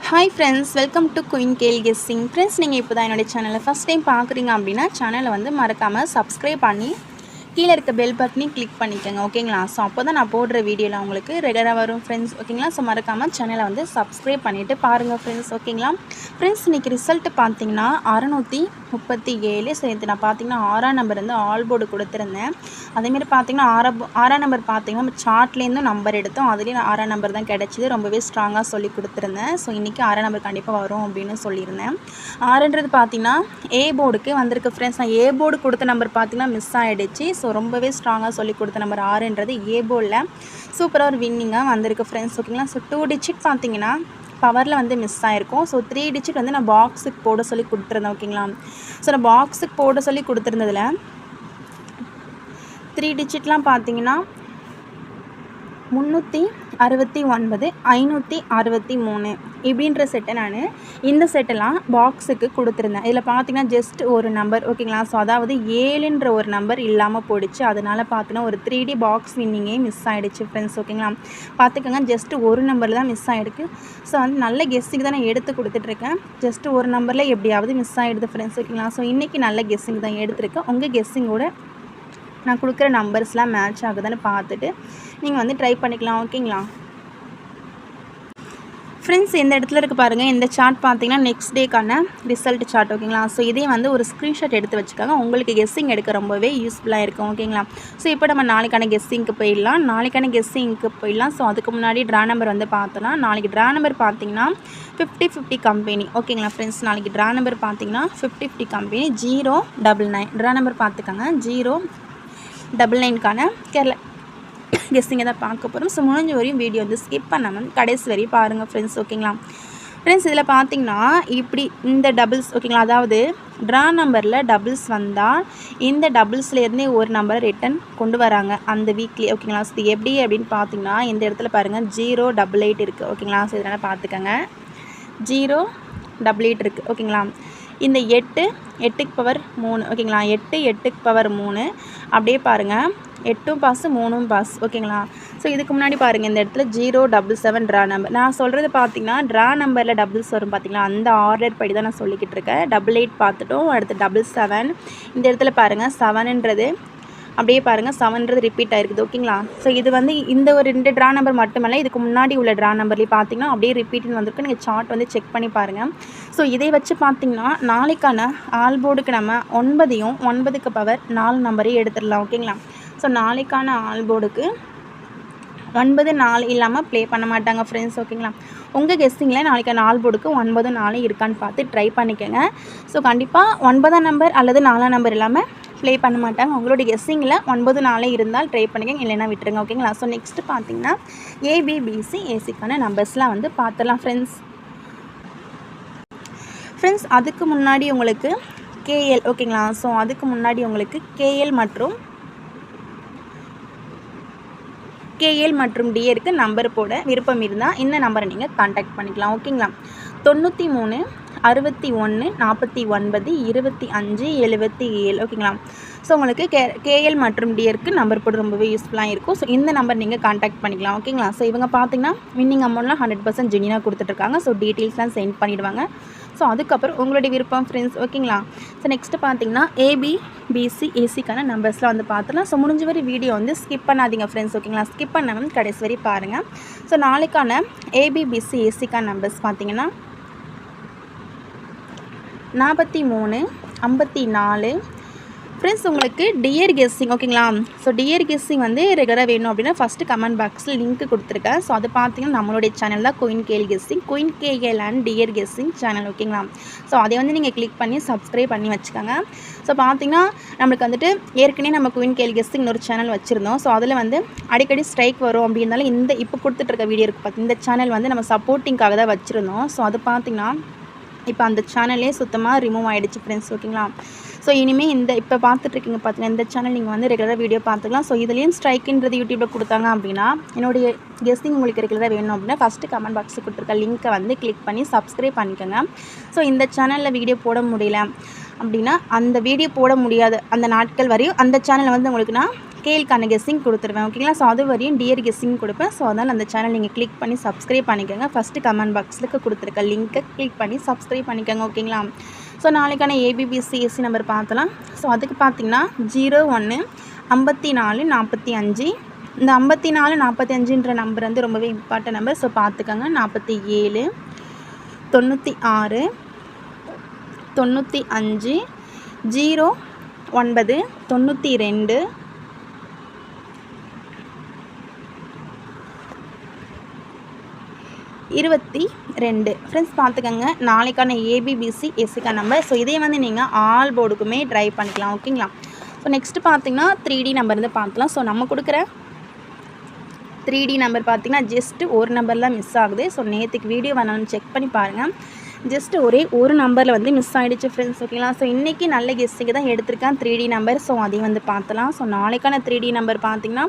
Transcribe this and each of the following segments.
Hi friends, welcome to Queen Kale Guessing. Friends, நீங்கள் இப்போ தான் என்னோட சேனலை ஃபஸ்ட் டைம் பார்க்குறீங்க அப்படின்னா சேனலை வந்து மறக்காமல் சப்ஸ்கிரைப் பண்ணி கீழே இருக்க பெல் பட்டனையும் கிளிக் பண்ணிக்கோங்க. ஓகேங்களா? ஸோ அப்போ தான் நான் போடுற வீடியோவில் உங்களுக்கு ரெகுலராக வரும் ஃப்ரெண்ட்ஸ். ஓகேங்களா? ஸோ மறக்காமல் சேனலை வந்து சப்ஸ்கிரைப் பண்ணிவிட்டு பாருங்கள் ஃப்ரெண்ட்ஸ். ஓகேங்களா? ஃப்ரெண்ட்ஸ், இன்றைக்கி ரிசல்ட்டு பார்த்தீங்கன்னா 637. ஸோ இது நான் பார்த்தீங்கன்னா 6ஆம் நம்பர் வந்து ஆல் போர்டு கொடுத்துருந்தேன். அதேமாரி பார்த்தீங்கன்னா 6ஆம் நம்பர் பார்த்தீங்கன்னா நம்ம சார்ட்லேருந்தும் நம்பர் எடுத்தோம். அதுலேயும் 6ஆம் நம்பர் தான் கிடச்சிது. ரொம்பவே ஸ்ட்ராங்காக சொல்லி கொடுத்துருந்தேன். ஸோ இன்றைக்கி 6ஆம் நம்பர் கண்டிப்பாக வரும் அப்படின்னு சொல்லியிருந்தேன். 6ன்றது பார்த்தீங்கன்னா ஏ போர்டுக்கு வந்திருக்கு ஃப்ரெண்ட்ஸ். நான் ஏ போர்டு கொடுத்த நம்பர் பார்த்தீங்கன்னா மிஸ் ஆகிடுச்சு. ஸோ ரொம்பவே ஸ்ட்ராங்காக சொல்லி கொடுத்த நம்பர் 6ன்றது ஏ போர்டில் சூப்பராக ஒரு வின்னிங்காக வந்திருக்கு ஃப்ரெண்ட்ஸ். ஓகேங்களா? ஸோ 2 டிஜிட் பார்த்தீங்கன்னா பவரில் வந்து மிஸ் ஆகிருக்கும். ஸோ 3 டிஜிட் வந்து நான் பாக்ஸுக்கு போட சொல்லி கொடுத்துருந்தேன். ஓகேங்களா? ஸோ நான் பாக்ஸுக்கு போட சொல்லி கொடுத்துருந்ததில் 3 டிஜிட்லாம் பார்த்தீங்கன்னா 369, 563 இப்படின்ற செட்டை நான் இந்த செட்டெல்லாம் பாக்ஸுக்கு கொடுத்துருந்தேன். இதில் பார்த்தீங்கன்னா ஜஸ்ட் ஒரு நம்பர். ஓகேங்களா? ஸோ அதாவது 7ன்ற ஒரு நம்பர் இல்லாமல் போயிடுச்சு. அதனால் பார்த்தீங்கன்னா ஒரு 3D பாக்ஸ் வின்னிங்கே மிஸ் ஆகிடுச்சு ஃப்ரெண்ட்ஸ். ஓகேங்களா? பார்த்துக்கோங்க, ஜஸ்ட் ஒரு நம்பர் தான் மிஸ் ஆகிடுக்கு. ஸோ வந்து நல்ல கெஸ்ஸிங் தான் நான் எடுத்து கொடுத்துட்ருக்கேன். ஜஸ்ட் ஒரு நம்பரில் எப்படியாவது மிஸ் ஆகிடுது ஃப்ரெண்ட்ஸ். ஓகேங்களா? ஸோ இன்றைக்கி நல்ல கெஸ்ஸிங் தான் எடுத்திருக்கேன். உங்கள் கெஸ்ஸிங்கோட நான் கொடுக்குற நம்பர்ஸ்லாம் மேட்ச் ஆகுதுன்னு பார்த்துட்டு நீங்கள் வந்து ட்ரை பண்ணிக்கலாம். ஓகேங்களா ஃப்ரெண்ட்ஸ்? இந்த இடத்துல இருக்க பாருங்கள், இந்த சார்ட் பார்த்தீங்கன்னா நெக்ஸ்ட் டேக்கான ரிசல்ட் சார்ட். ஓகேங்களா? ஸோ இதே வந்து ஒரு ஸ்க்ரீன்ஷாட் எடுத்து வச்சுக்காங்க. உங்களுக்கு கெஸ்ஸிங் எடுக்க ரொம்பவே யூஸ்ஃபுல்லாக இருக்கும். ஓகேங்களா? ஸோ இப்போ நம்ம நாளைக்கான கெஸ்ஸிங்க்கு போயிடலாம். ஸோ அதுக்கு முன்னாடி ட்ரா நம்பர் வந்து பார்த்தோன்னா, நாளைக்கு ட்ரா நம்பர் பார்த்தீங்கன்னா 50-50 கம்பெனி. ஓகேங்களா ஃப்ரெண்ட்ஸ்? நாளைக்கு ட்ரா நம்பர் பார்த்தீங்கன்னா 50-50 கம்பெனி 099. ட்ரா நம்பர் பார்த்துக்கோங்க, 099க்கான கேரளா கெஸ்ஸிங்கை தான் பார்க்க போகிறோம். ஸோ முடிஞ்ச வரையும் வீடியோ வந்து ஸ்கிப் பண்ணாமல் கடைசி வரையும் பாருங்கள் ஃப்ரெண்ட்ஸ். ஓகேங்களா ஃப்ரெண்ட்ஸ்? இதில் பார்த்தீங்கன்னா இப்படி இந்த டபுள்ஸ். ஓகேங்களா? அதாவது ட்ரா நம்பரில் டபுள்ஸ் வந்தால் இந்த டபுள்ஸ்லேருந்தே ஒரு நம்பரை ரிட்டன் கொண்டு வராங்க அந்த வீக்லி. ஓகேங்களா? ஸோ இது எப்படி அப்படின்னு பார்த்தீங்கன்னா இந்த இடத்துல பாருங்கள் 088 இருக்குது. ஓகேங்களா? ஸோ இதனால் பார்த்துக்கோங்க 088 இருக்குது. ஓகேங்களா? இந்த 8க்கு பவர் 3. ஓகேங்களா? 8க்கு பவர் 3 அப்படியே பாருங்கள், 8ம் பாஸ் 3ம் பாஸ். ஓகேங்களா? ஸோ இதுக்கு முன்னாடி பாருங்கள் இந்த இடத்துல 077 ட்ரா நம்பர். நான் சொல்கிறது பார்த்தீங்கன்னா ட்ரா நம்பரில் டபுள்ஸ் வரும் பார்த்தீங்களா, அந்த ஆர்டர் படி தான் நான் சொல்லிக்கிட்டு இருக்கேன். 88 பார்த்துட்டோம், அடுத்து 77. இந்த இடத்துல பாருங்கள் 7ன்றது அப்படியே பாருங்கள் 7ன்றது ரிப்பீட் ஆகிருக்குது. ஓகேங்களா? ஸோ இது வந்து இந்த ஒரு 2 ட்ரா நம்பர் மட்டுமல்ல, இதுக்கு முன்னாடி உள்ள ட்ரா நம்பர்லேயே பார்த்தீங்கன்னா அப்படியே ரிப்பீட்னு வந்திருக்கு. நீங்கள் சார்ட் வந்து செக் பண்ணி பாருங்கள். ஸோ இதை வச்சு பார்த்தீங்கன்னா நாளைக்கான ஆல் போர்டுக்கு நம்ம 9ஐயும் 9க்கு பவர் 4 நம்பரையும் எடுத்துடலாம். ஓகேங்களா? ஸோ நாளைக்கான ஆல் போர்டுக்கு 9 4 இல்லாமல் ப்ளே பண்ண மாட்டாங்க ஃப்ரெண்ட்ஸ். ஓகேங்களா? உங்கள் கெஸ்ஸிங்கில் நாளைக்கான ஆல் போர்டுக்கு 9 4 இருக்கான்னு பார்த்து ட்ரை பண்ணிக்கோங்க. ஸோ கண்டிப்பாக 9ஆம் நம்பர் அல்லது 4ஆம் நம்பர் இல்லாமல் ப்ளே பண்ண மாட்டாங்க. உங்களுடைய கெஸ்ஸிங்கில் 9 4 இருந்தால் ட்ரை பண்ணிக்கோங்க, இல்லைன்னா விட்டுருங்க. ஓகேங்களா? ஸோ நெக்ஸ்ட்டு பார்த்தீங்கன்னா ஏபிபிசி ஏசிக்கான நம்பர்ஸ்லாம் வந்து பார்த்துலாம் ஃப்ரெண்ட்ஸ். அதுக்கு முன்னாடி உங்களுக்கு கேஎல். ஓகேங்களா? ஸோ அதுக்கு முன்னாடி உங்களுக்கு கேஎல் மற்றும் டிஏருக்கு நம்பர் போட விருப்பம் இருந்தால் இந்த நம்பரை நீங்கள் கான்டாக்ட் பண்ணிக்கலாம். ஓகேங்களா? 93 61 49 25 77. ஓகேங்களா? ஸோ உங்களுக்கு கேஎல் மற்றும் டிஏருக்கு நம்பர் போட ரொம்பவே யூஸ்ஃபுல்லாக இருக்கும். ஸோ இந்த நம்பர் நீங்கள் கான்டாக்ட் பண்ணிக்கலாம். ஓகேங்களா? ஸோ இவங்க பார்த்தீங்கன்னா வின்னிங் அமௌண்ட்லாம் 100% ஜெனினாக கொடுத்துட்ருக்காங்க. ஸோ டீட்டெயில்ஸ்லாம் சென்ட் பண்ணிவிடுவாங்க. ஸோ அதுக்கப்புறம் உங்களுடைய விருப்பம் ஃப்ரெண்ட்ஸ். ஓகேங்களா? ஸோ நெக்ஸ்ட்டு பார்த்தீங்கன்னா ஏபிபிசி ஏசிக்கான நம்பர்ஸ்லாம் வந்து பார்த்துலாம். ஸோ முடிஞ்ச வரை வீடியோ வந்து ஸ்கிப் பண்ணாதீங்க ஃப்ரெண்ட்ஸ். ஓகேங்களா? ஸ்கிப் பண்ணாமல் கடைசி வரை பாருங்கள். ஸோ நாளைக்கான ஏபிபிசி ஏசிக்கான நம்பர்ஸ் பார்த்தீங்கன்னா 43 54. ஃப்ரெண்ட்ஸ், உங்களுக்கு டியர் கெஸ்ஸிங். ஓகேங்களா? ஸோ டியர் கெஸ்ஸிங் வந்து ரெகுலராக வேணும் அப்படின்னா ஃபஸ்ட்டு கமெண்ட் பாக்ஸில் லிங்க் கொடுத்துருக்கேன். ஸோ அது பார்த்தீங்கன்னா நம்மளுடைய சேனல் தான் queen KL guessing, queen KL and dear guessing channel. ஓகேங்களா? ஸோ அதை வந்து நீங்கள் கிளிக் பண்ணி சப்ஸ்கிரைப் பண்ணி வச்சுக்கோங்க. ஸோ பார்த்தீங்கன்னா நம்மளுக்கு வந்துட்டு ஏற்கனவே நம்ம குயின் கேல் கெஸ்ஸிங் ஒரு சேனல் வச்சுருந்தோம். ஸோ அதில் வந்து அடிக்கடி ஸ்ட்ரைக் வரும் அப்படின்னாலும் இப்போ கொடுத்துட்ருக்க வீடியோ இருக்குது பார்த்து இந்த சேனல் வந்து நம்ம சப்போர்ட்டிங்காக தான் வச்சுருந்தோம். ஸோ அது பார்த்திங்கன்னா இப்போ அந்த சேனலே சுத்தமாக ரிமூவ் ஆகிடுச்சு ஃப்ரெண்ட்ஸ். ஓகேங்களா? ஸோ இனிமேல் இப்போ பார்த்துட்ருக்கீங்க பார்த்தீங்கன்னா இந்த சேனல் நீங்கள் வந்து ரெகுலராக வீடியோ பார்த்துக்கலாம். ஸோ இதுலேயும் ஸ்ட்ரைக்குன்றது யூடியூப்பில் கொடுத்தாங்க அப்படின்னா என்னுடைய கெஸ்ஸிங் உங்களுக்கு ரெகுலராக வேணும் அப்படின்னா ஃபஸ்ட்டு கமெண்ட் பாக்ஸில் கொடுத்துருக்க லிங்க்கை வந்து கிளிக் பண்ணி சப்ஸ்கிரைப் பண்ணிக்கோங்க. ஸோ இந்த சேனலில் வீடியோ போட முடியல அப்படின்னா அந்த வீடியோ போட முடியாத அந்த நாட்கள் வரையும் அந்த சேனலை வந்து உங்களுக்கு நான் ஸ்கேலுக்கான கெஸ்ஸிங் கொடுத்துருவேன் ஓகேங்களா. ஸோ அது வரையும் டியர் கெஸ்ஸிங் கொடுப்பேன். ஸோ அதனால் அந்த சேனல் நீங்கள் கிளிக் பண்ணி சப்ஸ்கிரைப் பண்ணிக்கோங்க. ஃபஸ்ட்டு கமெண்ட் பாக்ஸில் கொடுத்துருக்க லிங்க்கை கிளிக் பண்ணி சப்ஸ்கிரைப் பண்ணிக்கோங்க ஓகேங்களா. ஸோ நாளைக்கான ஏபிபிசிஎஸ்சி நம்பர் பார்த்தலாம். ஸோ அதுக்கு பார்த்தீங்கன்னா 01 54 45. இந்த 54 45ன்ற நம்பர் வந்து ரொம்பவே இம்பார்ட்டன்ட் நம்பர். ஸோ பார்த்துக்கோங்க. 47 96 95 09 92 22. ஃப்ரெண்ட்ஸ் பார்த்துக்கோங்க. நாளைக்கான ஏபிபிசி எஸ்சிக்கா நம்பர். ஸோ இதே வந்து நீங்கள் ஆல் போர்டுக்குமே ட்ரை பண்ணிக்கலாம் ஓகேங்களா. ஸோ நெக்ஸ்ட்டு பார்த்தீங்கன்னா 3D நம்பர் வந்து பார்க்கலாம். ஸோ நம்ம கொடுக்குற 3D நம்பர் பார்த்திங்கன்னா ஜஸ்ட்டு ஒரு நம்பரில் மிஸ் ஆகுது. ஸோ நேற்றுக்கு வீடியோ வேணாலும் செக் பண்ணி பாருங்கள். ஜஸ்ட்டு ஒரே ஒரு நம்பரில் வந்து மிஸ் ஆகிடுச்சு ஃப்ரெண்ட்ஸ் ஓகேங்களா. ஸோ இன்றைக்கி நல்ல கெஸ்ஸுக்கு தான் எடுத்திருக்கேன் 3D நம்பர். ஸோ அதையும் வந்து பார்த்தலாம். ஸோ நாளைக்கான 3D நம்பர் பார்த்திங்கன்னா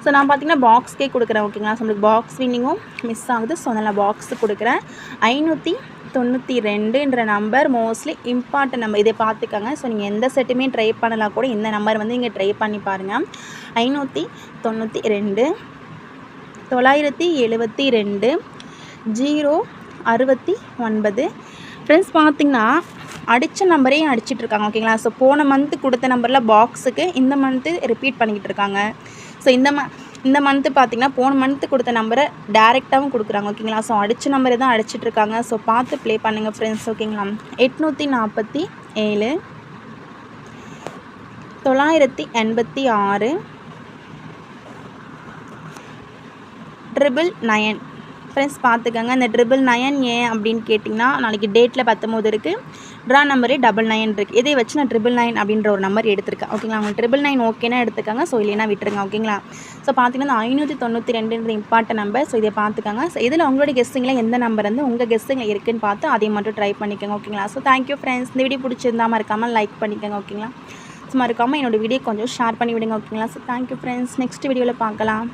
ஸோ நான் பார்த்திங்கன்னா பாக்ஸ்க்கே கொடுக்குறேன் ஓகேங்களா. ஸோ நம்மளுக்கு பாக்ஸ் வின்னிங்கும் மிஸ் ஆகுது. ஸோ அதனால் பாக்ஸு கொடுக்குறேன். 592ன்ற நம்பர் மோஸ்ட்லி இம்பார்ட்டன்ட் நம்பர். இதை பார்த்துக்கோங்க. ஸோ நீங்கள் எந்த செட்டுமே ட்ரை பண்ணலாம் கூட இந்த நம்பர் வந்து நீங்கள் ட்ரை பண்ணி பாருங்கள். 592 972 069. ஃப்ரெண்ட்ஸ் பார்த்திங்கன்னா அடித்த நம்பரையும் அடிச்சிட்ருக்காங்க ஓகேங்களா. ஸோ போன மந்த்து கொடுத்த நம்பரில் பாக்ஸுக்கு இந்த மந்த்து ரிப்பீட் பண்ணிக்கிட்டு இருக்காங்க. ஸோ இந்த மந்த்து பார்த்திங்கன்னா போன மந்த்து கொடுத்த நம்பரை டேரெக்டாகவும் கொடுக்குறாங்க ஓகேங்களா. ஸோ அடித்த நம்பரை தான் அடிச்சிட்ருக்காங்க. ஸோ பார்த்து ப்ளே பண்ணுங்கள் ஃப்ரெண்ட்ஸ் ஓகேங்களா. 847 986 999. ஃப்ரெண்ட்ஸ் பார்த்துக்கோங்க. இந்த 999 ஏன் அப்படின்னு கேட்டிங்கன்னா நாளைக்கு டேட்டில் 19 இருக்குது. ட்ரா நம்பரே 99 இருக்குது. இதை வச்சு நான் 999 அப்படின்ற ஒரு நம்பர் எடுத்திருக்கேன் ஓகேங்களா. உங்களுக்கு 999 ஓகேனா எடுத்துக்கோங்க. ஸோ இல்லைனா விட்டுருங்க ஓகேங்களா. ஸோ பார்த்தீங்கன்னா 592ன்ற இம்பார்ட்டன்ட் நம்பர். ஸோ இதை பார்த்துக்கோங்க. ஸோ இதில் உங்களோட கெஸ்ஸிங்கில் எந்த நம்பர் வந்து உங்கள் கெஸ்ஸிங்கில் இருக்குதுன்னு பார்த்து அதை மட்டும் ட்ரை பண்ணிக்கோங்க ஓகேங்களா. So thank you friends. இந்த வீடியோ பிடிச்சிருந்தா மறக்காமல் லைக் பண்ணிக்கோங்க ஓகேங்களா. ஸோ மறக்காமல் என்னோடய வீடியோ கொஞ்சம் ஷேர் பண்ணி விடுங்க ஓகேங்களா. So thank you friends. நெக்ஸ்ட் வீடியோவில் பார்க்கலாம்.